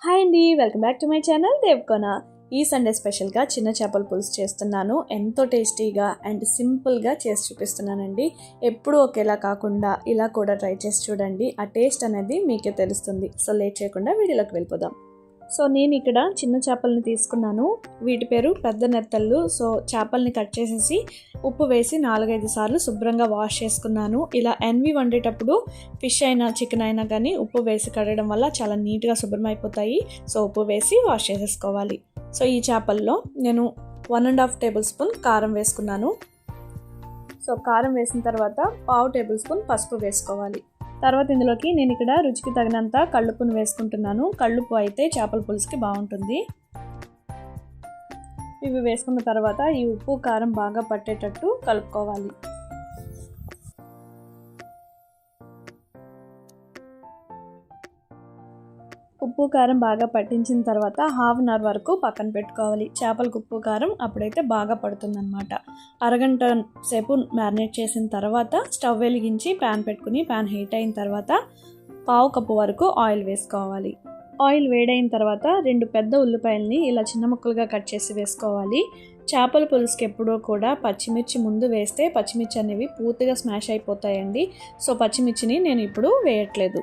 Hi అండి, welcome back to my channel దేవ్కోన. ఈ సండే స్పెషల్గా చిన్న చేపల పులుసు చేస్తున్నాను. ఎంతో టేస్టీగా అండ్ సింపుల్గా చేసి చూపిస్తున్నానండి. ఎప్పుడూ ఒకేలా కాకుండా ఇలా కూడా ట్రై చేసి చూడండి. ఆ టేస్ట్ అనేది మీకే తెలుస్తుంది. సో లేట్ చేయకుండా వీడియోలోకి వెళ్ళిపోదాం. సో నేను ఇక్కడ చిన్న చేపల్ని తీసుకున్నాను. వీటి పేరు పెద్ద నెత్తళ్ళు. సో చేపల్ని కట్ చేసేసి ఉప్పు వేసి 4-5 సార్లు శుభ్రంగా వాష్ చేసుకున్నాను. ఇలా ఎన్వి వండేటప్పుడు ఫిష్ అయినా చికెన్ అయినా కానీ ఉప్పు వేసి కడగడం వల్ల చాలా నీట్గా శుభ్రం అయిపోతాయి. సో ఉప్పు వేసి వాష్ చేసేసుకోవాలి. సో ఈ చేపల్లో నేను 1.5 టేబుల్ స్పూన్ కారం వేసుకున్నాను. సో కారం వేసిన తర్వాత 1/2 టేబుల్ స్పూన్ పసుపు వేసుకోవాలి. తర్వాత ఇందులోకి నేను ఇక్కడ రుచికి తగినంత కళ్ళుప్పును వేసుకుంటున్నాను. కళ్ళుప్పు అయితే చేపల పులుసుకి బాగుంటుంది. ఇవి వేసుకున్న తర్వాత ఈ ఉప్పు కారం బాగా పట్టేటట్టు కలుపుకోవాలి. ఉప్పు కారం బాగా పట్టించిన తర్వాత 1/2 అవర్ వరకు పక్కన పెట్టుకోవాలి. చేపలకు ఉప్పు కారం అప్పుడైతే బాగా పడుతుందన్నమాట. అరగంట సేపు మ్యారినేట్ చేసిన తర్వాత స్టవ్ వెలిగించి ప్యాన్ పెట్టుకుని ప్యాన్ హీట్ అయిన తర్వాత 1/2 కప్పు వరకు ఆయిల్ వేసుకోవాలి. ఆయిల్ వేడైన తర్వాత 2 పెద్ద ఉల్లిపాయలని ఇలా చిన్న ముక్కలుగా కట్ చేసి వేసుకోవాలి. చేపల పులుసుకి ఎప్పుడూ కూడా పచ్చిమిర్చి ముందు వేస్తే పచ్చిమిర్చి అనేవి పూర్తిగా స్మాష్ అయిపోతాయండి. సో పచ్చిమిర్చిని నేను ఇప్పుడు వేయట్లేదు.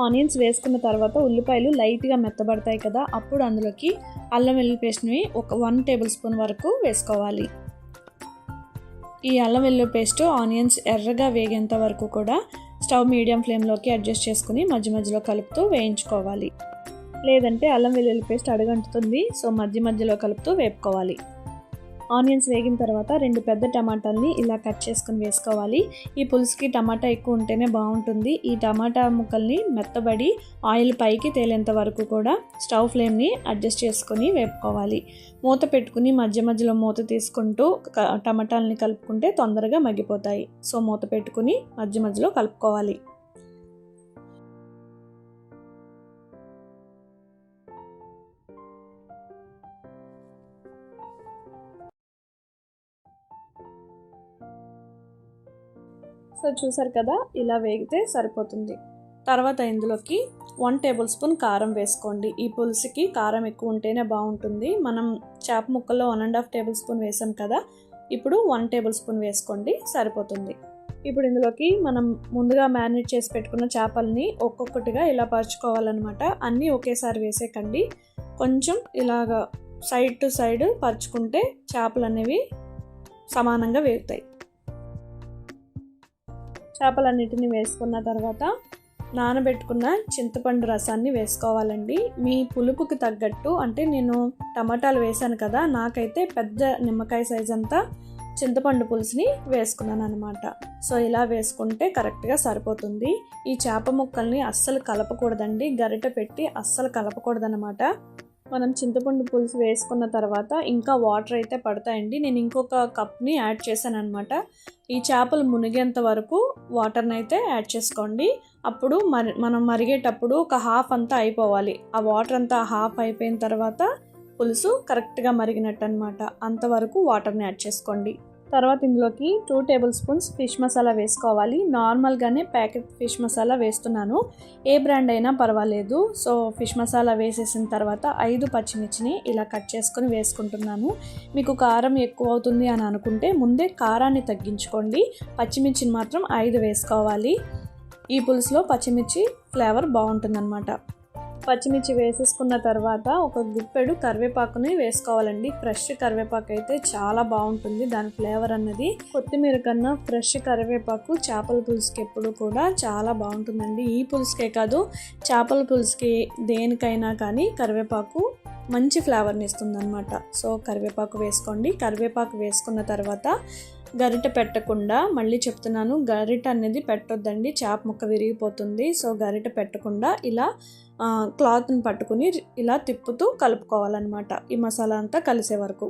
ఆనియన్స్ వేసుకున్న తర్వాత ఉల్లిపాయలు లైట్గా మెత్తబడతాయి కదా, అప్పుడు అందులోకి అల్లం వెల్లుల్లి పేస్ట్ని ఒక 1 టేబుల్ స్పూన్ వరకు వేసుకోవాలి. ఈ అల్లం వెల్లుల్లి పేస్ట్ ఆనియన్స్ ఎర్రగా వేగేంత వరకు కూడా స్టవ్ మీడియం ఫ్లేమ్లోకి అడ్జస్ట్ చేసుకుని మధ్య మధ్యలో కలుపుతూ వేయించుకోవాలి. లేదంటే అల్లం వెల్లుల్లి పేస్ట్ అడుగంటుతుంది. సో మధ్య మధ్యలో కలుపుతూ వేపుకోవాలి. ఆనియన్స్ వేగిన తర్వాత 2 పెద్ద టమాటాలని ఇలా కట్ చేసుకుని వేసుకోవాలి. ఈ పులుసుకి టమాటా ఎక్కువ ఉంటేనే బాగుంటుంది. ఈ టమాటా ముక్కల్ని మెత్తబడి ఆయిల్ పైకి తేలేంత వరకు కూడా స్టవ్ ఫ్లేమ్ని అడ్జస్ట్ చేసుకుని వేపుకోవాలి. మూత పెట్టుకుని మధ్య మధ్యలో మూత తీసుకుంటూ టమాటాలని కలుపుకుంటే తొందరగా మగ్గిపోతాయి. సో మూత పెట్టుకుని మధ్య మధ్యలో కలుపుకోవాలి. సో చూసారు కదా, ఇలా వేగితే సరిపోతుంది. తర్వాత ఇందులోకి 1 టేబుల్ స్పూన్ కారం వేసుకోండి. ఈ పులుసుకి కారం ఎక్కువ ఉంటేనే బాగుంటుంది. మనం చేప ముక్కల్లో 1.5 టేబుల్ స్పూన్ వేసాం కదా, ఇప్పుడు 1 టేబుల్ స్పూన్ వేసుకోండి, సరిపోతుంది. ఇప్పుడు ఇందులోకి మనం ముందుగా మ్యారినేట్ చేసి పెట్టుకున్న చేపల్ని ఒక్కొక్కటిగా ఇలా పరుచుకోవాలన్నమాట. అన్నీ ఒకేసారి వేసేకండి. కొంచెం ఇలాగా సైడ్ టు సైడ్ పరుచుకుంటే చేపలు అనేవి సమానంగా వేగుతాయి. చేపలన్నిటిని వేసుకున్న తర్వాత నానబెట్టుకున్న చింతపండు రసాన్ని వేసుకోవాలండి. మీ పులుపుకి తగ్గట్టు, అంటే నేను టమాటాలు వేసాను కదా, నాకైతే పెద్ద నిమ్మకాయ సైజ్ అంతా చింతపండు పులుసుని వేసుకున్నాను అనమాట. సో ఇలా వేసుకుంటే కరెక్ట్గా సరిపోతుంది. ఈ చేప ముక్కల్ని అస్సలు కలపకూడదండి, గరిట పెట్టి అస్సలు కలపకూడదనమాట. మనం చింతపండు పులుసు వేసుకున్న తర్వాత ఇంకా వాటర్ అయితే పడతాయండి. నేను ఇంకొక కప్ని యాడ్ చేశాను అనమాట. ఈ చేపలు మునిగేంత వరకు వాటర్ని అయితే యాడ్ చేసుకోండి. అప్పుడు మనం మరిగేటప్పుడు ఒక హాఫ్ అంతా అయిపోవాలి. ఆ వాటర్ అంతా హాఫ్ అయిపోయిన తర్వాత పులుసు కరెక్ట్గా మరిగినట్టు అనమాట. అంతవరకు వాటర్ని యాడ్ చేసుకోండి. తర్వాత ఇందులోకి 2 టేబుల్ స్పూన్స్ ఫిష్ మసాలా వేసుకోవాలి. నార్మల్గానే ప్యాకెట్ ఫిష్ మసాలా వేస్తున్నాను. ఏ బ్రాండ్ అయినా పర్వాలేదు. సో ఫిష్ మసాలా వేసేసిన తర్వాత 5 పచ్చిమిర్చిని ఇలా కట్ చేసుకొని వేసుకుంటున్నాను. మీకు కారం ఎక్కువ అవుతుంది అని అనుకుంటే ముందే కారాన్ని తగ్గించుకోండి. పచ్చిమిర్చిని మాత్రం 5 వేసుకోవాలి. ఈ పులుసులో పచ్చిమిర్చి ఫ్లేవర్ బాగుంటుందన్నమాట. పచ్చిమిర్చి వేసేసుకున్న తర్వాత ఒక గుప్పెడు కరివేపాకుని వేసుకోవాలండి. ఫ్రెష్ కరివేపాకు అయితే చాలా బాగుంటుంది, దాని ఫ్లేవర్ అన్నది. కొత్తిమీర కన్నా ఫ్రెష్ కరివేపాకు చేపల పులుసుకి ఎప్పుడు కూడా చాలా బాగుంటుందండి. ఈ పులుసుకే కాదు, చేపల పులుసుకి దేనికైనా కానీ కరివేపాకు మంచి ఫ్లేవర్ని ఇస్తుంది అనమాట. సో కరివేపాకు వేసుకోండి. కరివేపాకు వేసుకున్న తర్వాత గరిట పెట్టకుండా, మళ్ళీ చెప్తున్నాను, గరిట అనేది పెట్టొద్దండి, చేప ముక్క విరిగిపోతుంది. సో గరిట పెట్టకుండా ఇలా క్లాత్ని పట్టుకుని ఇలా తిప్పుతూ కలుపుకోవాలన్నమాట, ఈ మసాలా అంతా కలిసే వరకు.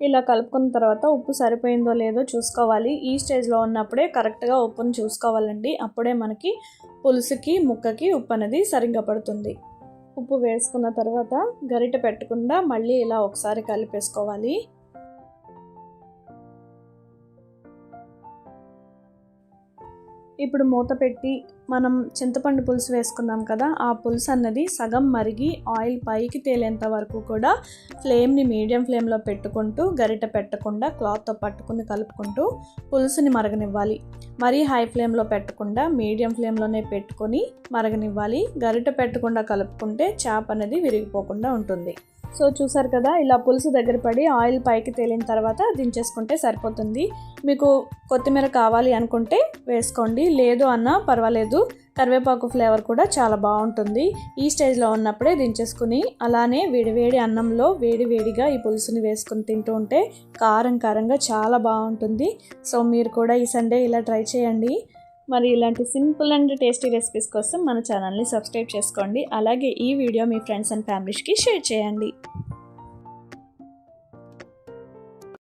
ఇలా కలుపుకున్న తర్వాత ఉప్పు సరిపోయిందో లేదో చూసుకోవాలి. ఈ స్టేజ్లో ఉన్నప్పుడే కరెక్ట్గా ఉప్పుని చూసుకోవాలండి. అప్పుడే మనకి పులుసుకి ముక్కకి ఉప్పు అనేది సరిగ్గా పడుతుంది. ఉప్పు వేసుకున్న తర్వాత గరిట పెట్టకుండా మళ్ళీ ఇలా ఒకసారి కలిపేసుకోవాలి. ఇప్పుడు మూత పెట్టి మనం చింతపండు పులుసు వేసుకున్నాం కదా, ఆ పులుసు అన్నది సగం మరిగి ఆయిల్ పైకి తేలేంత వరకు కూడా ఫ్లేమ్ని మీడియం ఫ్లేమ్లో పెట్టుకుంటూ గరిట పెట్టకుండా క్లాత్తో పట్టుకుని కలుపుకుంటూ పులుసుని మరగనివ్వాలి. మరీ హై ఫ్లేమ్లో పెట్టకుండా మీడియం ఫ్లేమ్లోనే పెట్టుకొని మరగనివ్వాలి. గరిట పెట్టకుండా కలుపుకుంటే చేప అనేది విరిగిపోకుండా ఉంటుంది. సో చూసారు కదా, ఇలా పులుసు దగ్గర పడి ఆయిల్ పైకి తేలిన తర్వాత దించేసుకుంటే సరిపోతుంది. మీకు కొత్తిమీర కావాలి అనుకుంటే వేసుకోండి, లేదు అన్నా పర్వాలేదు. కరివేపాకు ఫ్లేవర్ కూడా చాలా బాగుంటుంది. ఈ స్టేజ్లో ఉన్నప్పుడే దించేసుకుని అలానే వేడివేడి అన్నంలో వేడివేడిగా ఈ పులుసుని వేసుకుని తింటూ ఉంటే కారంగా చాలా బాగుంటుంది. సో మీరు కూడా ఈ సండే ఇలా ట్రై చేయండి. మరి ఇలాంటి సింపుల్ అండ్ టేస్టీ రెసిపీస్ కోసం మన ఛానల్ని సబ్స్క్రైబ్ చేసుకోండి. అలాగే ఈ వీడియో మీ ఫ్రెండ్స్ అండ్ ఫ్యామిలీస్కి షేర్ చేయండి.